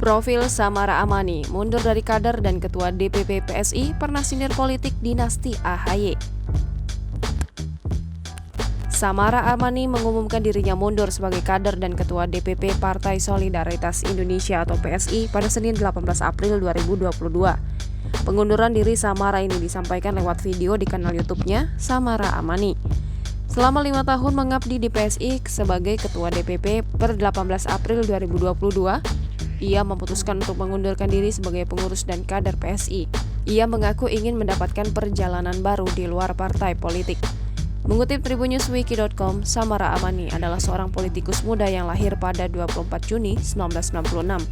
Profil Samara Amani, mundur dari kader dan ketua DPP PSI, pernah sindir politik dinasti AHY. Samara Amani mengumumkan dirinya mundur sebagai kader dan ketua DPP Partai Solidaritas Indonesia atau PSI pada Senin 18 April 2022. Pengunduran diri Samara ini disampaikan lewat video di kanal YouTube-nya Samara Amani. Selama 5 tahun mengabdi di PSI sebagai ketua DPP per 18 April 2022, ia memutuskan untuk mengundurkan diri sebagai pengurus dan kader PSI. Ia mengaku ingin mendapatkan perjalanan baru di luar partai politik. Mengutip tribunnewswiki.com, Samara Amani adalah seorang politikus muda yang lahir pada 24 Juni 1996.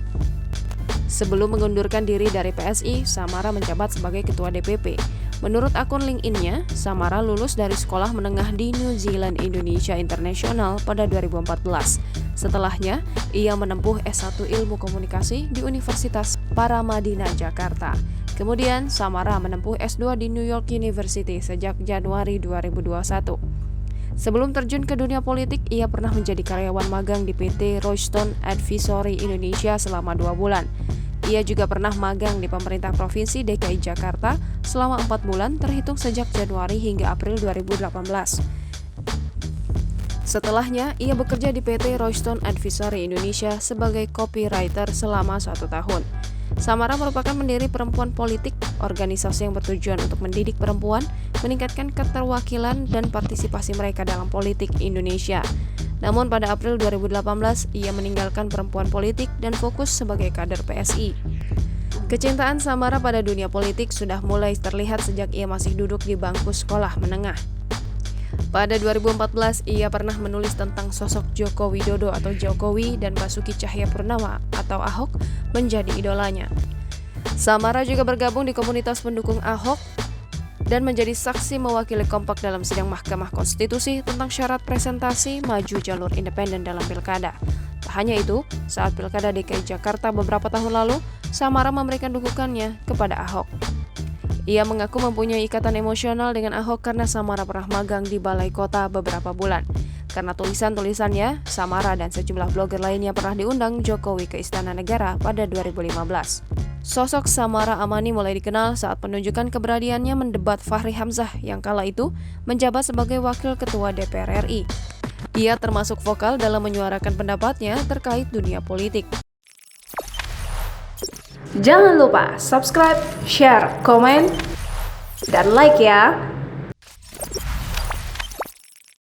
Sebelum mengundurkan diri dari PSI, Samara menjabat sebagai ketua DPP. Menurut akun LinkedIn-nya, Samara lulus dari sekolah menengah di New Zealand Indonesia International pada 2014. Setelahnya, ia menempuh S1 Ilmu Komunikasi di Universitas Paramadina, Jakarta. Kemudian, Samara menempuh S2 di New York University sejak Januari 2021. Sebelum terjun ke dunia politik, ia pernah menjadi karyawan magang di PT Royston Advisory Indonesia selama 2 bulan. Ia juga pernah magang di pemerintah Provinsi DKI Jakarta selama 4 bulan terhitung sejak Januari hingga April 2018. Setelahnya, ia bekerja di PT Royston Advisory Indonesia sebagai copywriter selama 1 tahun. Samara merupakan pendiri Perempuan Politik, organisasi yang bertujuan untuk mendidik perempuan, meningkatkan keterwakilan dan partisipasi mereka dalam politik Indonesia. Namun pada April 2018, ia meninggalkan Perempuan Politik dan fokus sebagai kader PSI. Kecintaan Samara pada dunia politik sudah mulai terlihat sejak ia masih duduk di bangku sekolah menengah. Pada 2014, ia pernah menulis tentang sosok Joko Widodo atau Jokowi dan Basuki Cahayapurnama atau Ahok menjadi idolanya. Samara juga bergabung di komunitas pendukung Ahok dan menjadi saksi mewakili Kompak dalam sidang Mahkamah Konstitusi tentang syarat presentasi maju jalur independen dalam pilkada. Tak hanya itu, saat pilkada DKI Jakarta beberapa tahun lalu, Samara memberikan dukungannya kepada Ahok. Ia mengaku mempunyai ikatan emosional dengan Ahok karena Samara pernah magang di Balai Kota beberapa bulan. Karena tulisan-tulisannya, Samara dan sejumlah blogger lainnya pernah diundang Jokowi ke Istana Negara pada 2015. Sosok Samara Amani mulai dikenal saat penunjukan keberaniannya mendebat Fahri Hamzah yang kala itu menjabat sebagai Wakil Ketua DPR RI. Ia termasuk vokal dalam menyuarakan pendapatnya terkait dunia politik. Jangan lupa subscribe, share, komen, dan like ya!